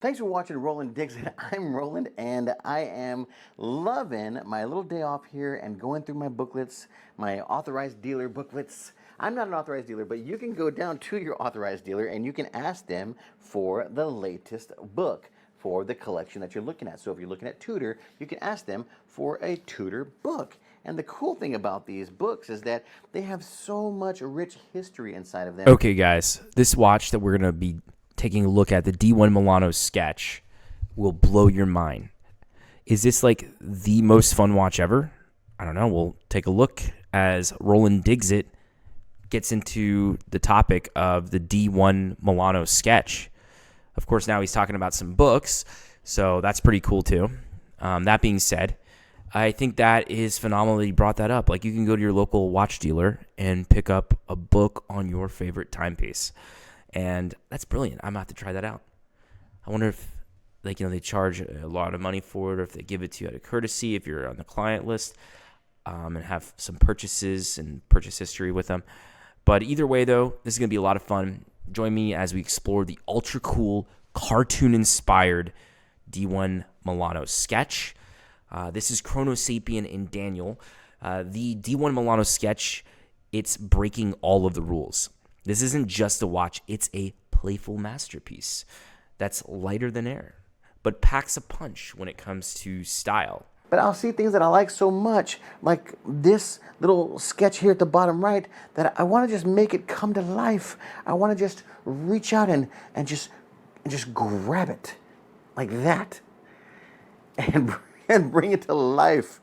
Thanks for watching Roland Digs It. I'm Roland and I am loving my little day off here and going through my booklets, my authorized dealer booklets. I'm not an authorized dealer, but you can go down to your authorized dealer and you can ask them for the latest book for the collection that you're looking at. So if you're looking at Tudor, you can ask them for a Tudor book. And the cool thing about these books is that they have so much rich history inside of them. Okay, guys, this watch that we're going to be taking a look at, the D1 Milano Sketch, will blow your mind. Is this like the most fun watch ever? I don't know. We'll take a look as Roland Digs It gets into the topic of the D1 Milano Sketch. Of course, now he's talking about some books, so that's pretty cool too. That being said, I think that is phenomenal that he brought that up. Like, you can go to your local watch dealer and pick up a book on your favorite timepiece. And that's brilliant. I'm going to have to try that out. I wonder if they charge a lot of money for it, or if they give it to you out of courtesy if you're on the client list, and have some purchases and purchase history with them. But either way, though, this is going to be a lot of fun. Join me as we explore the ultra cool, cartoon-inspired D1 Milano Sketch. This is Chrono Sapien and Daniel. The D1 Milano Sketch, it's breaking all of the rules. This isn't just a watch, it's a playful masterpiece that's lighter than air, but packs a punch when it comes to style. But I'll see things that I like so much, like this little sketch here at the bottom right, that I want to just make it come to life. I want to just reach out and just grab it like that and bring it to life.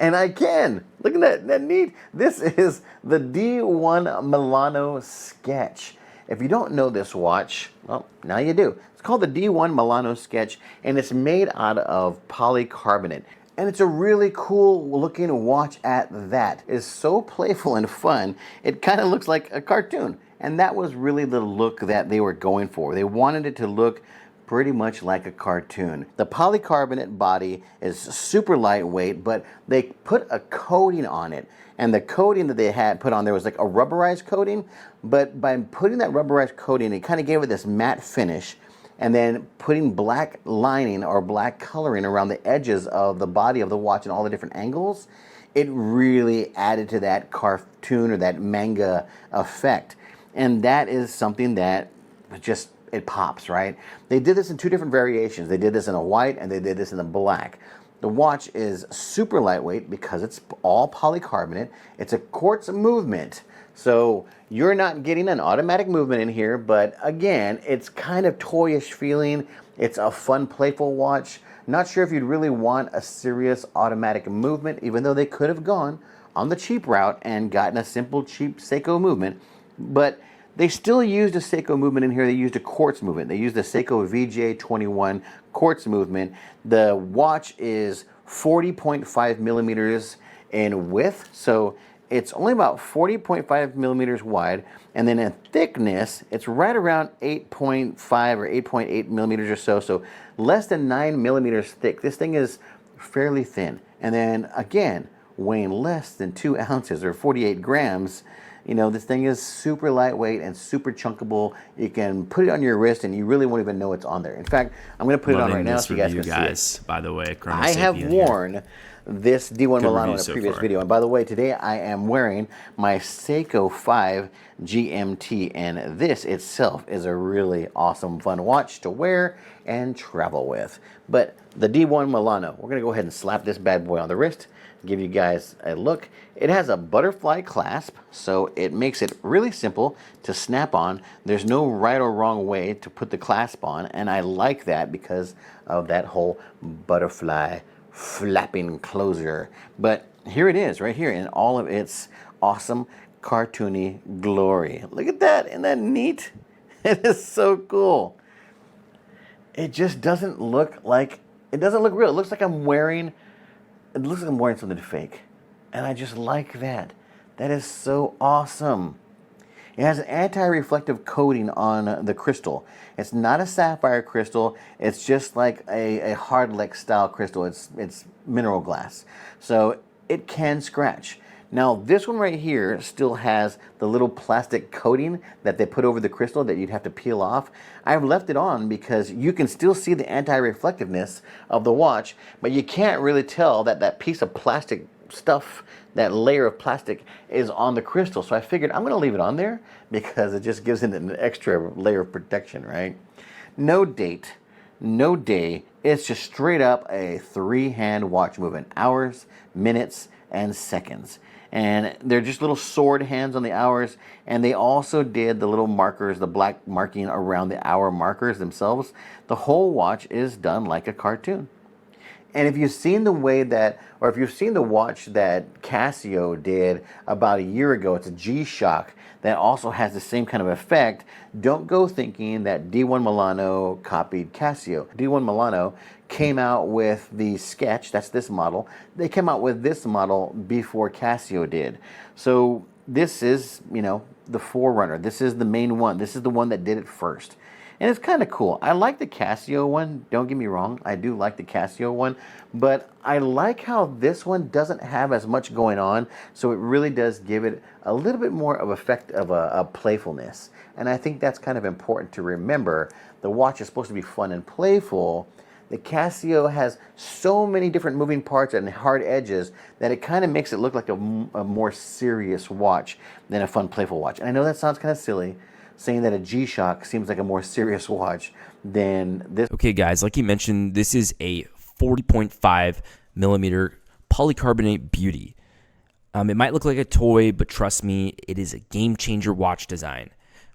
And I can. Look at that. That neat. This is the D1 Milano Sketch. If you don't know this watch, well, now you do. It's called the D1 Milano Sketch, and it's made out of polycarbonate. And it's a really cool looking watch at that. It's so playful and fun, it kind of looks like a cartoon. And that was really the look that they were going for. They wanted it to look pretty much like a cartoon. The polycarbonate body is super lightweight, but they put a coating on it. And the coating that they had put on there was like a rubberized coating, but by putting that rubberized coating, it kind of gave it this matte finish, and then putting black lining or black coloring around the edges of the body of the watch and all the different angles, it really added to that cartoon or that manga effect. And that is something that just, it pops, right? They did this in two different variations. They did this in a white and they did this in a black. The watch is super lightweight because it's all polycarbonate. It's a quartz movement. So you're not getting an automatic movement in here, but again, it's kind of toyish feeling. It's a fun, playful watch. Not sure if you'd really want a serious automatic movement, even though they could have gone on the cheap route and gotten a simple, cheap Seiko movement. But they still used a Seiko movement in here. They used a quartz movement. They used the Seiko VJ21 quartz movement. The watch is 40.5 millimeters in width, so it's only about 40.5 millimeters wide, and then in thickness, it's right around 8.5 or 8.8 millimeters or so, so less than 9 millimeters thick. This thing is fairly thin. And then again, weighing less than 2 ounces or 48 grams, you know, this thing is super lightweight and super chunkable. You can put it on your wrist and you really won't even know it's on there. In fact, I'm going to put it on right now so you guys can see it. By the way, I have worn this D1 Milano in a previous video. And by the way, today I am wearing my Seiko 5 GMT. And this itself is a really awesome, fun watch to wear and travel with. But the D1 Milano, we're going to go ahead and slap this bad boy on the wrist, give you guys a look. It has a butterfly clasp, so it makes it really simple to snap on. There's no right or wrong way to put the clasp on, and I like that because of that whole butterfly flapping closure. But here it is, right here, in all of its awesome cartoony glory. Look at that, isn't that neat? It is so cool. It just doesn't look like, it doesn't look real. It looks like I'm wearing, it looks like I'm wearing something fake. And I just like that. That is so awesome. It has an anti-reflective coating on the crystal. It's not a sapphire crystal. It's just like a hard-leck style crystal. It's mineral glass. So it can scratch. Now this one right here still has the little plastic coating that they put over the crystal that you'd have to peel off. I've left it on because you can still see the anti-reflectiveness of the watch, but you can't really tell that that piece of plastic stuff, that layer of plastic, is on the crystal. So I figured I'm going to leave it on there because it just gives it an extra layer of protection, right? No date, no day. It's just straight up a 3-hand watch moving hours, minutes, and seconds. And they're just little sword hands on the hours, and they also did the little markers, the black marking around the hour markers themselves. The whole watch is done like a cartoon. And if you've seen the way that, or if you've seen the watch that Casio did about a year ago, it's a G-Shock that also has the same kind of effect. Don't go thinking that D1 Milano copied Casio. D1 Milano came out with the Sketch, that's this model. They came out with this model before Casio did. So this is, you know, the forerunner. This is the main one. This is the one that did it first. And it's kind of cool. I like the Casio one. Don't get me wrong. I do like the Casio one. But I like how this one doesn't have as much going on. So it really does give it a little bit more of effect of a playfulness. And I think that's kind of important to remember. The watch is supposed to be fun and playful. The Casio has so many different moving parts and hard edges that it kind of makes it look like a more serious watch than a fun, playful watch. And I know that sounds kind of silly, saying that a G-Shock seems like a more serious watch than this. Okay, guys, like you mentioned, this is a 40.5 millimeter polycarbonate beauty. It might look like a toy, but trust me, it is a game-changer watch design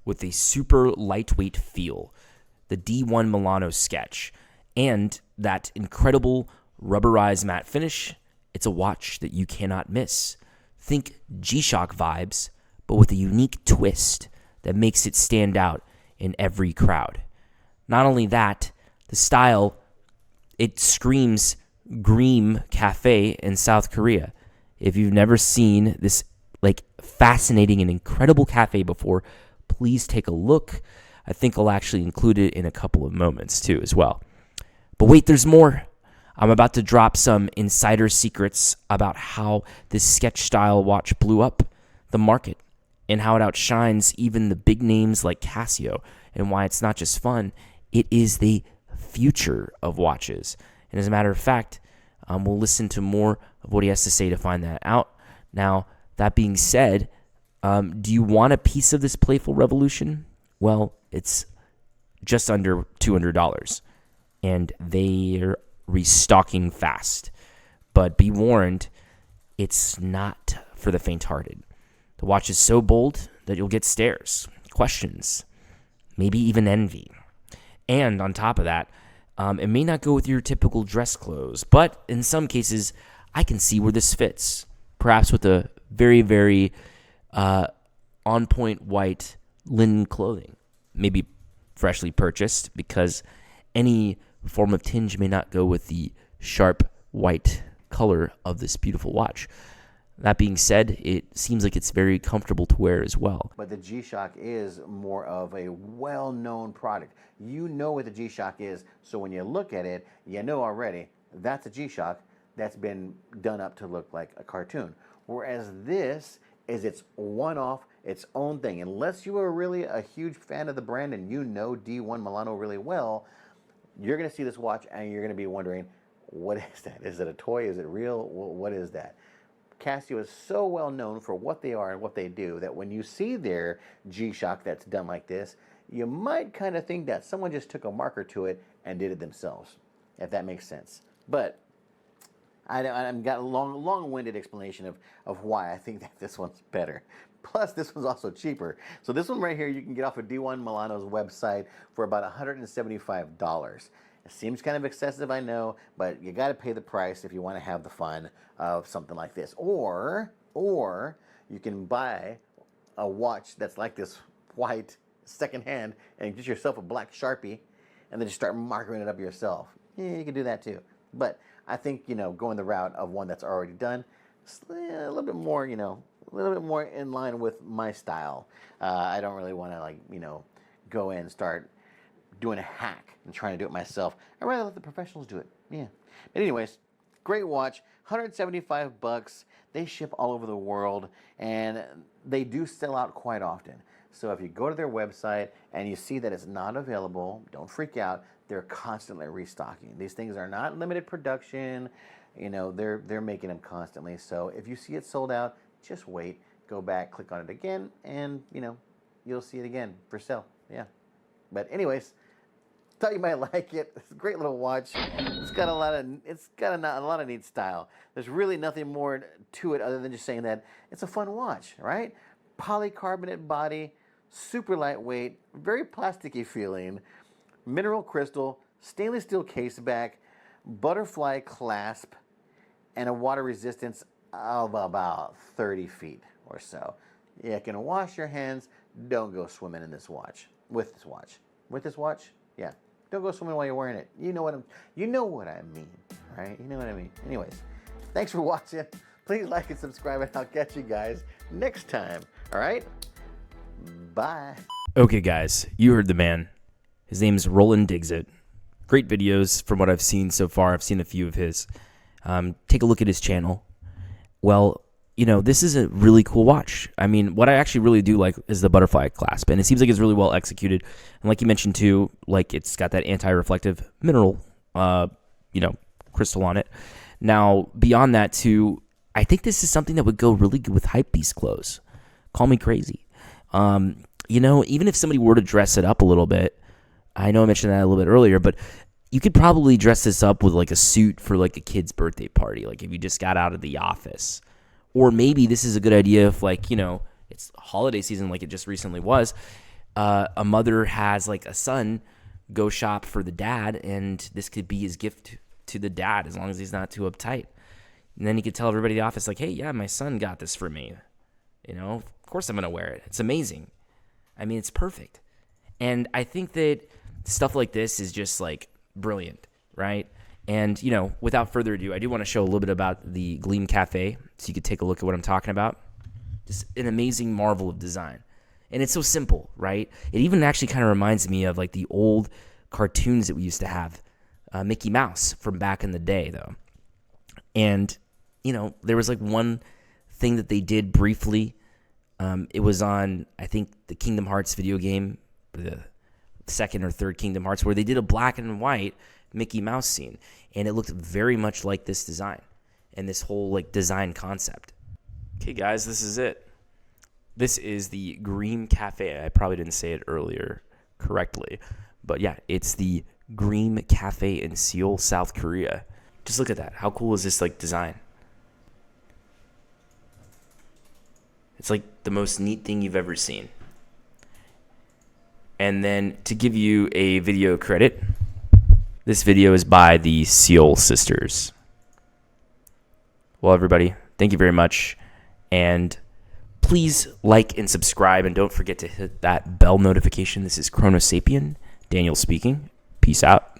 with a super lightweight feel. The D1 Milano Sketch and that incredible rubberized matte finish. It's a watch that you cannot miss. Think G-Shock vibes, but with a unique twist that makes it stand out in every crowd. Not only that, the style, it screams Green Cafe in South Korea. If you've never seen this like fascinating and incredible cafe before, please take a look. I think I'll actually include it in a couple of moments too as well. But wait, there's more. I'm about to drop some insider secrets about how this Sketch style watch blew up the market and how it outshines even the big names like Casio, and why it's not just fun, it is the future of watches. And as a matter of fact, we'll listen to more of what he has to say to find that out. Now, that being said, do you want a piece of this playful revolution? Well, it's just under $200, and they're restocking fast. But be warned, it's not for the faint-hearted. The watch is so bold that you'll get stares, questions, maybe even envy. And on top of that, it may not go with your typical dress clothes, but in some cases, I can see where this fits. Perhaps with a very, very on-point white linen clothing, maybe freshly purchased, because any form of tinge may not go with the sharp white color of this beautiful watch. That being said, it seems like it's very comfortable to wear as well. But the G-Shock is more of a well-known product. You know what the G-Shock is, so when you look at it, you know already that's a G-Shock that's been done up to look like a cartoon. Whereas this is its one-off, its own thing. Unless you are really a huge fan of the brand and you know D1 Milano really well, you're going to see this watch and you're going to be wondering, what is that? Is it a toy? Is it real? What is that? Casio is so well known for what they are and what they do that when you see their G-Shock that's done like this, you might kind of think that someone just took a marker to it and did it themselves, if that makes sense. But I've got a long-winded explanation of why I think that this one's better. Plus, this one's also cheaper. So this one right here, you can get off of D1 Milano's website for about $175. It seems kind of excessive, I know, but you got to pay the price if you want to have the fun of something like this. Or you can buy a watch that's like this white secondhand and get yourself a black Sharpie and then just start marking it up yourself. Yeah, you can do that too. But I think, going the route of one that's already done, a little bit more, a little bit more in line with my style. I don't really want to go in and start doing a hack and trying to do it myself. I'd rather let the professionals do it. Yeah. But anyways, Great watch, 175 bucks. They ship all over the world, and they do sell out quite often. So if you go to their website and you see that it's not available, don't freak out. They're constantly restocking. These things are not limited production. You know, they're making them constantly. So if you see it sold out, just wait, go back, click on it again, and you know, you'll see it again for sale. Yeah. But anyways, thought you might like it. It's a great little watch. It's got a lot of neat style. There's really nothing more to it other than just saying that it's a fun watch, right? Polycarbonate body, super lightweight, very plasticky feeling, mineral crystal, stainless steel case back, butterfly clasp, and a water resistance of about 30 feet or so. You can wash your hands. Don't go swimming in this watch. With this watch. Yeah. Don't go swimming while you're wearing it. You know what I mean, right? You know what I mean. Anyways, thanks for watching. Please like and subscribe, and I'll catch you guys next time. All right? Bye. Okay, guys, you heard the man. His name's Roland Digsit. Great videos from what I've seen so far. I've seen a few of his. Take a look at his channel. Well, you know, this is a really cool watch. I mean, what I actually really do like is the butterfly clasp, and it seems like it's really well executed. And like you mentioned too, like it's got that anti-reflective mineral, crystal on it. Now, beyond that too, I think this is something that would go really good with hypebeast clothes. Call me crazy. Even if somebody were to dress it up a little bit, I know I mentioned that a little bit earlier, but you could probably dress this up with like a suit for like a kid's birthday party, like if you just got out of the office. Or maybe this is a good idea if, like, you know, it's holiday season like it just recently was. A mother has, like, a son go shop for the dad, and this could be his gift to the dad as long as he's not too uptight. And then he could tell everybody in the office, like, hey, yeah, my son got this for me. You know, of course I'm going to wear it. It's amazing. I mean, it's perfect. And I think that stuff like this is just, like, brilliant, right? And, you know, without further ado, I do want to show a little bit about the Gleam Cafe so you could take a look at what I'm talking about. Just an amazing marvel of design. And it's so simple, right? It even actually kind of reminds me of like the old cartoons that we used to have. Mickey Mouse from back in the day, though. And, you know, there was like one thing that they did briefly. It was on, I think, the Kingdom Hearts video game, the second or third Kingdom Hearts, where they did a black and white Mickey Mouse scene, and it looked very much like this design and this whole like design concept. Okay, guys, this is it. This is the Gleam Cafe. I probably didn't say it earlier correctly, but yeah, it's the Gleam Cafe in Seoul, South Korea. Just look at that. How cool is this like design? It's like the most neat thing you've ever seen. And then to give you a video credit, this video is by the Seoul sisters. Well, everybody, thank you very much. And please like and subscribe, and don't forget to hit that bell notification. This is Chronosapien, Daniel speaking. Peace out.